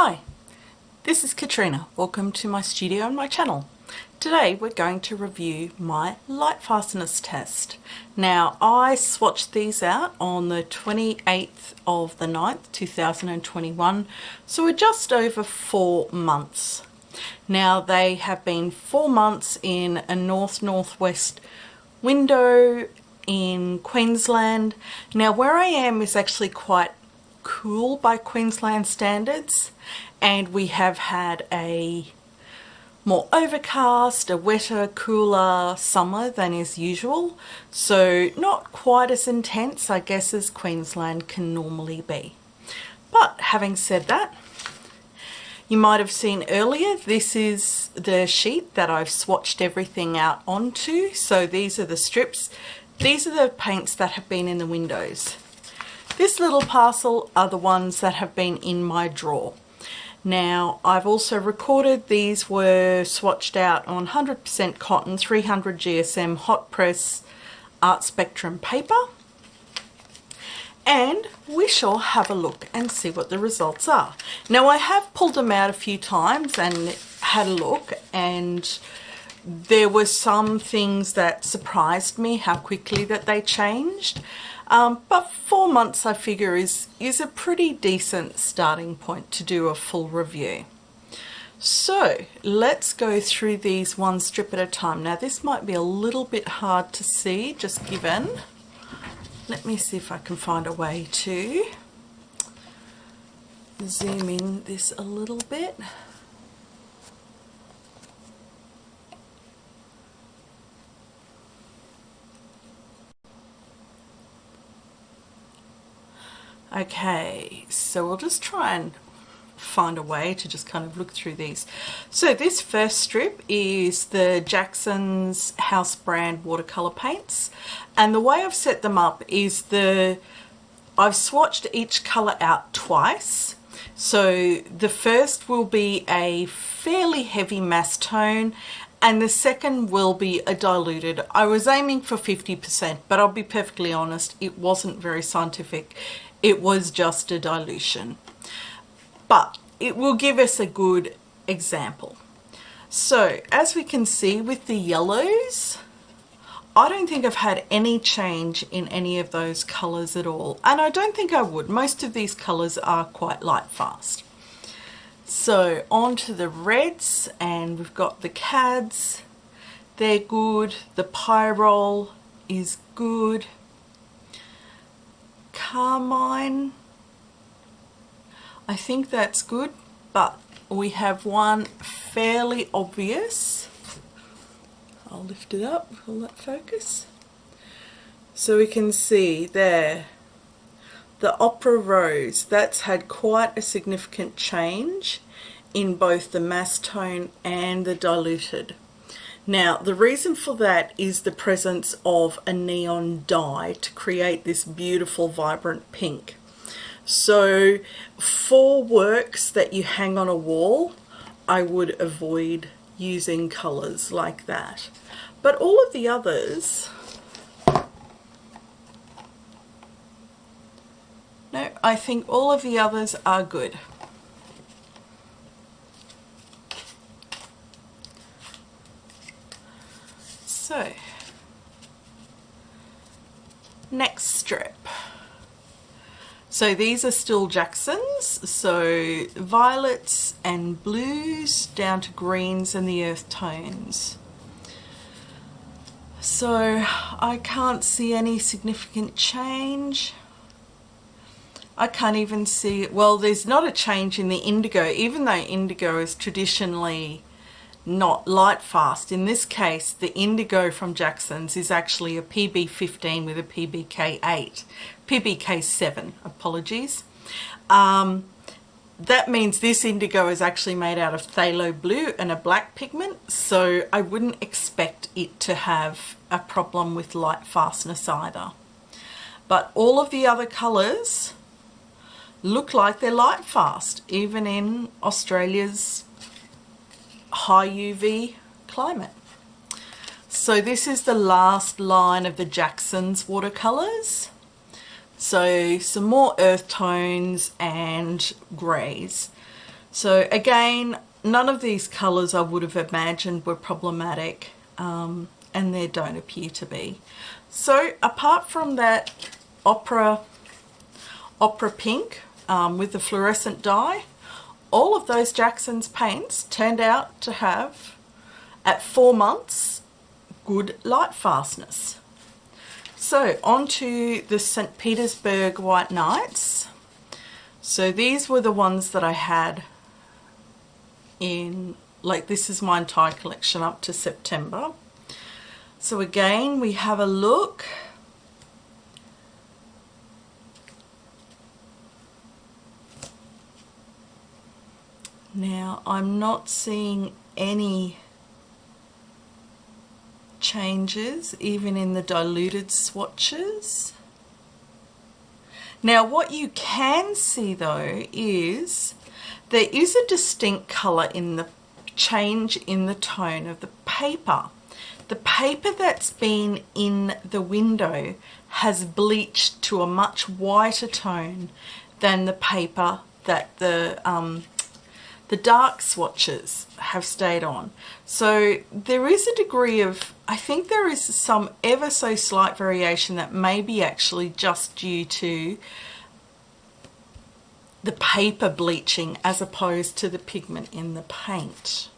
Hi, this is Katrina. Welcome to my studio and my channel. Today we're going to review my Lightfastness test. Now I swatched these out on the 28th of the 9th 2021, so we're just over 4 months. Now they have been 4 months in a north-northwest window in Queensland. Now where I am is actually quite cool by Queensland standards, and we have had a more overcast, a wetter, cooler summer than is usual, so not quite as intense, I guess, as Queensland can normally be. But having said that, you might have seen earlier, this is the sheet that I've swatched everything out onto. So these are the strips. These are the paints that have been in the windows. This little parcel are the ones that have been in my drawer. Now I've also recorded, these were swatched out on 100% cotton, 300 GSM hot press art spectrum paper, and we shall have a look and see what the results are. Now I have pulled them out a few times and had a look, and there were some things that surprised me how quickly that they changed. But 4 months I figure is a pretty decent starting point to do a full review. So let's go through these one strip at a time. Now this might be a little bit hard to see just given. Let me see if I can find a way to zoom in this a little bit. Okay, so we'll just try and find a way to just kind of look through these. So this first strip is the Jackson's house brand watercolor paints, and the way I've set them up is I've swatched each color out twice. So the first will be a fairly heavy mass tone, and the second will be a diluted. I was aiming for 50%, but I'll be perfectly honest, it wasn't very scientific. It was just a dilution, but it will give us a good example. So as we can see with the yellows, I don't think I've had any change in any of those colors at all, and I don't think I would. Most of these colors are quite light fast. So on to the reds, and we've got the Cads, they're good. The Pyrrole is good. Carmine, I think that's good, but we have one fairly obvious. I'll lift it up, will that focus? So we can see there, the Opera Rose, that's had quite a significant change in both the mass tone and the diluted. Now the reason for that is the presence of a neon dye to create this beautiful vibrant pink. So for works that you hang on a wall, I would avoid using colors like that. But all of the others, no, I think all of the others are good. So, next strip. So these are still Jackson's, so violets and blues down to greens and the earth tones. So I can't see any significant change. I can't even see, well, there's not a change in the indigo, even though indigo is traditionally not light fast. In this case, the indigo from Jackson's is actually a PB15 with a PBK7, apologies. That means this indigo is actually made out of phthalo blue and a black pigment, so I wouldn't expect it to have a problem with light fastness either. But all of the other colours look like they're light fast, even in Australia's high UV climate. So this is the last line of the Jackson's watercolours. So some more earth tones and greys. So again, none of these colours I would have imagined were problematic, and they don't appear to be. So apart from that opera pink with the fluorescent dye, all of those Jackson's paints turned out to have, at 4 months, good light fastness. So on to the St. Petersburg White Nights. So these were the ones that I had in, like, this is my entire collection up to September. So again, we have a look. Now, I'm not seeing any changes, even in the diluted swatches. Now, what you can see though is there is a distinct colour in the change in the tone of the paper. The paper that's been in the window has bleached to a much whiter tone than the paper that the dark swatches have stayed on. So there is a degree of, I think there is some ever so slight variation that may be actually just due to the paper bleaching as opposed to the pigment in the paint.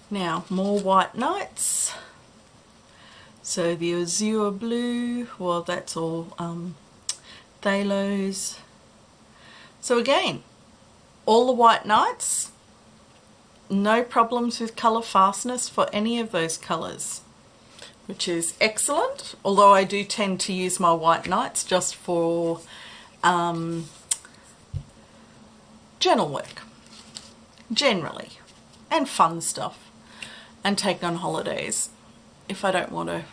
Now, more White Nights. So the Azure Blue, well, that's all Thalos. So again, all the White Nights, no problems with colour fastness for any of those colours, which is excellent, although I do tend to use my White Nights just for journal work, generally, and fun stuff, and take on holidays if I don't want to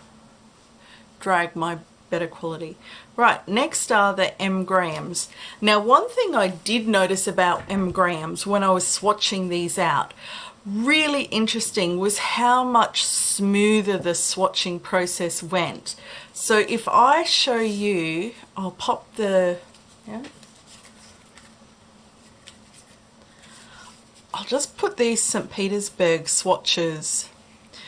drag my better quality. Right, next are the M grams. Now, one thing I did notice about M grams when I was swatching these out, really interesting, was how much smoother the swatching process went. So if I show you, I'll pop the, I'll just put these St. Petersburg swatches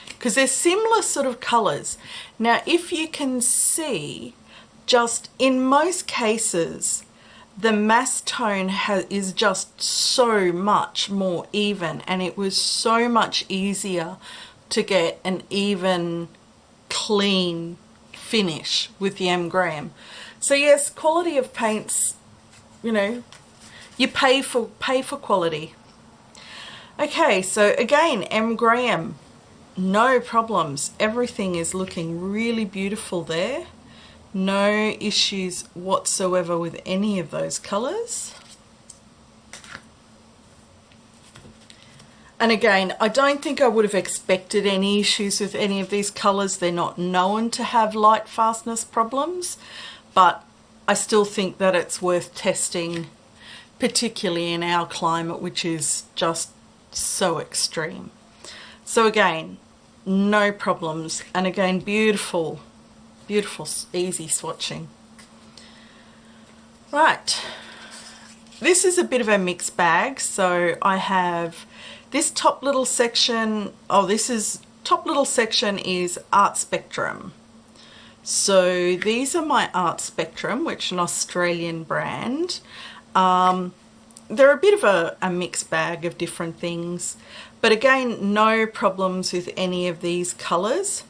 because they're similar sort of colours. Now, if you can see, just in most cases, the mass tone is just so much more even, and it was so much easier to get an even, clean finish with the M gram. So yes, quality of paints, you know, you pay for quality. Okay, so again, M gram, no problems. Everything is looking really beautiful there. No issues whatsoever with any of those colours. And again, I don't think I would have expected any issues with any of these colours. They're not known to have light fastness problems, but I still think that it's worth testing, particularly in our climate, which is just so extreme. So again, no problems, and again, beautiful, beautiful, easy swatching. Right, this is a bit of a mixed bag. So I have this top little section, top little section is Art Spectrum. So these are my Art Spectrum, which is an Australian brand. They're a bit of a mixed bag of different things, but again, no problems with any of these colours.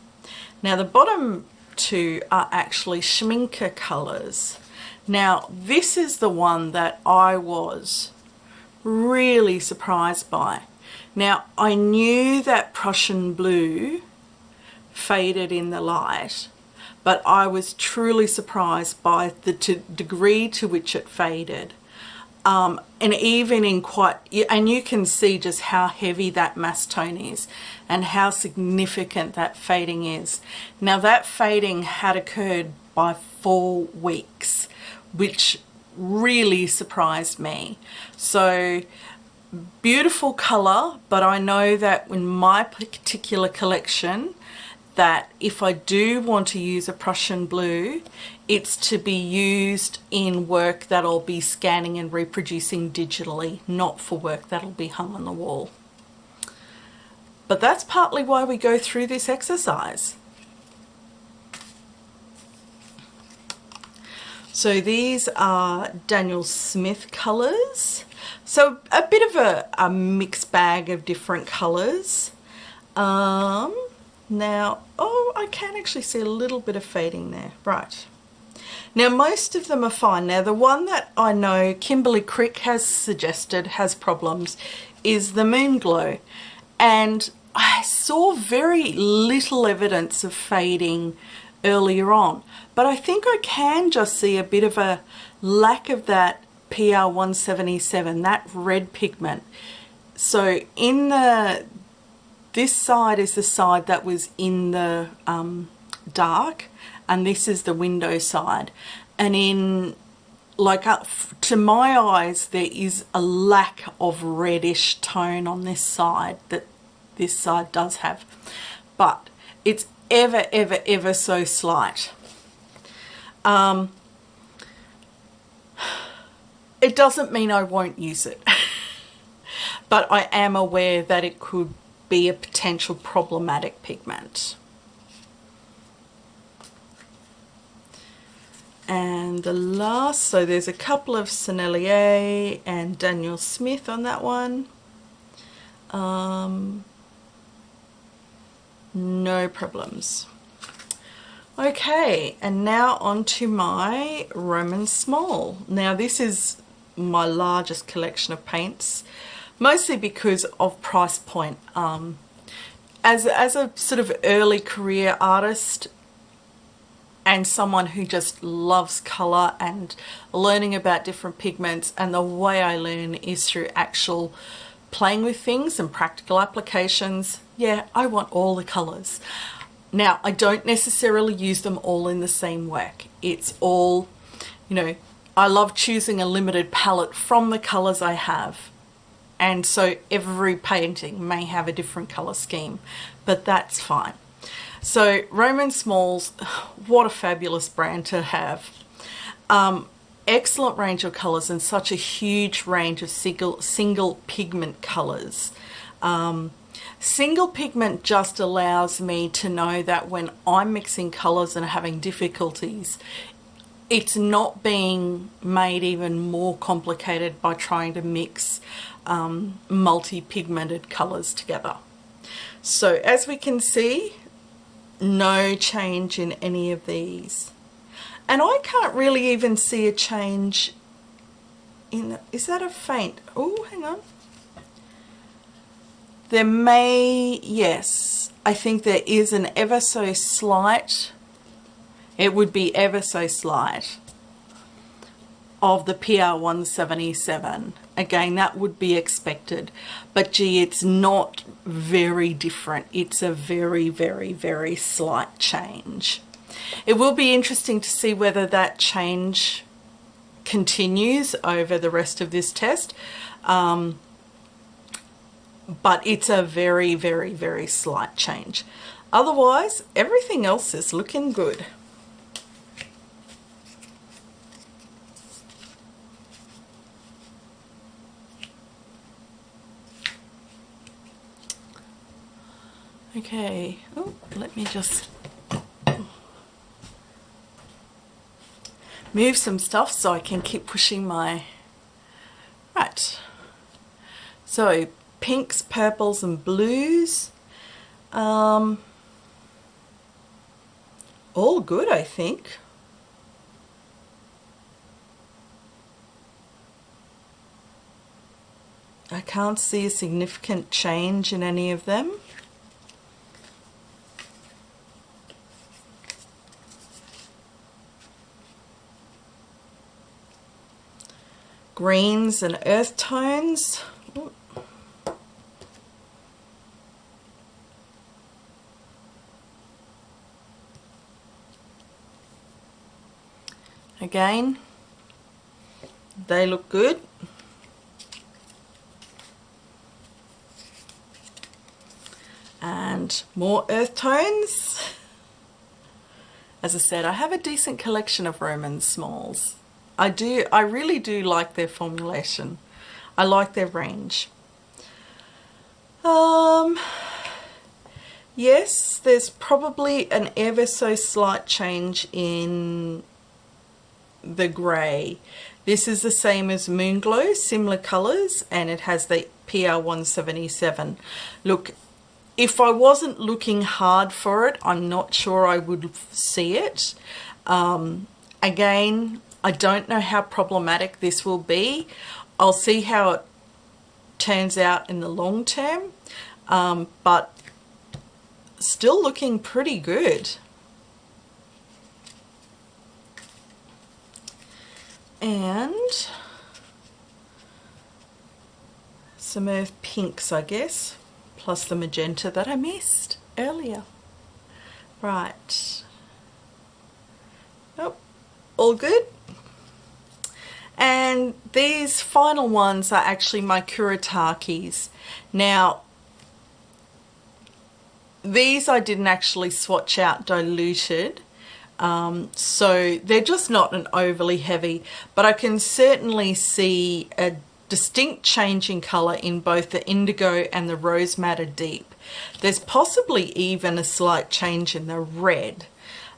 Now the bottom two are actually Schmincke colours. Now this is the one that I was really surprised by. Now I knew that Prussian Blue faded in the light, but I was truly surprised by the degree to which it faded. And even in and you can see just how heavy that mass tone is and how significant that fading is. Now that fading had occurred by 4 weeks, which really surprised me. So beautiful colour, but I know that in my particular collection, that if I do want to use a Prussian Blue, it's to be used in work that I'll be scanning and reproducing digitally, not for work that'll be hung on the wall. But that's partly why we go through this exercise. So these are Daniel Smith colours. So a bit of a mixed bag of different colours. Now, oh, I can actually see a little bit of fading there. Right. Now, most of them are fine. Now, the one that I know Kimberly Crick has suggested has problems is the Moon Glow. And I saw very little evidence of fading earlier on. But I think I can just see a bit of a lack of that PR177, that red pigment. So in this side is the side that was in the dark, and this is the window side. And in, like, up to my eyes, there is a lack of reddish tone on this side that this side does have. But it's ever so slight. It doesn't mean I won't use it, but I am aware that it could be a potential problematic pigment. And the last, so there's a couple of Sennelier and Daniel Smith on that one. No problems. Okay, and now on to my Roman Szmal. Now this is my largest collection of paints, mostly because of price point. As a sort of early career artist and someone who just loves colour and learning about different pigments, and the way I learn is through actual playing with things and practical applications, yeah, I want all the colours. Now, I don't necessarily use them all in the same work. It's all, you know, I love choosing a limited palette from the colours I have. And so every painting may have a different colour scheme, but that's fine. So Roman Szmal's, what a fabulous brand to have. Excellent range of colours and such a huge range of single pigment colours. Single pigment just allows me to know that when I'm mixing colours and having difficulties, it's not being made even more complicated by trying to mix multi-pigmented colours together. So as we can see, no change in any of these. And I can't really even see a change in, is that a faint? Oh, hang on. There may, yes, I think there is an ever so slight, it would be ever so slight, of the PR177. Again, that would be expected, but gee, it's not very different. It's a very slight change. It will be interesting to see whether that change continues over the rest of this test. But it's a very slight change. Otherwise, everything else is looking good. Okay, oh, let me just move some stuff so I can keep pushing my, right. So pinks, purples and blues, all good, I think. I can't see a significant change in any of them. Greens and earth tones. Again, they look good. and more earth tones. As I said, I have a decent collection of Roman Szmals. I really do like their formulation. I like their range. Yes, there's probably an ever so slight change in the grey. This is the same as Moonglow, similar colours, and it has the PR177. Look, if I wasn't looking hard for it, I'm not sure I would see it. Again, I don't know how problematic this will be. I'll see how it turns out in the long term, but still looking pretty good. And some earth pinks, I guess, plus the magenta that I missed earlier. Right. Oh, all good. And these final ones are actually my Kuretakes. Now, these I didn't actually swatch out diluted, so they're just not an overly heavy, but I can certainly see a distinct change in colour in both the indigo and the rose madder deep. There's possibly even a slight change in the red,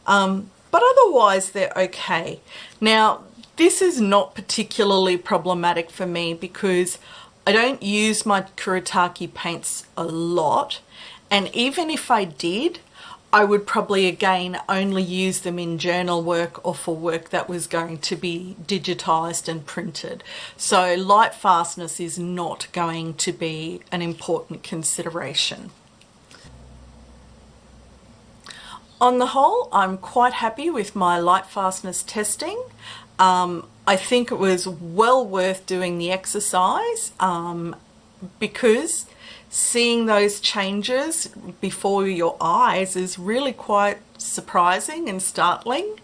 but otherwise they're okay. Now, this is not particularly problematic for me because I don't use my Kuretake paints a lot, and even if I did, I would probably again only use them in journal work or for work that was going to be digitized and printed. So lightfastness is not going to be an important consideration. On the whole, I'm quite happy with my lightfastness testing. I think it was well worth doing the exercise because seeing those changes before your eyes is really quite surprising and startling,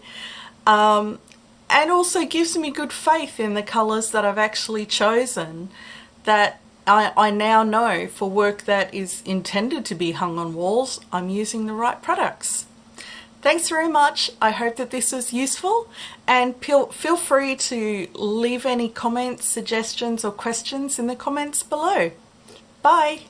and also gives me good faith in the colours that I've actually chosen, that I now know for work that is intended to be hung on walls, I'm using the right products. Thanks very much. I hope that this was useful, and feel free to leave any comments, suggestions or questions in the comments below. Bye.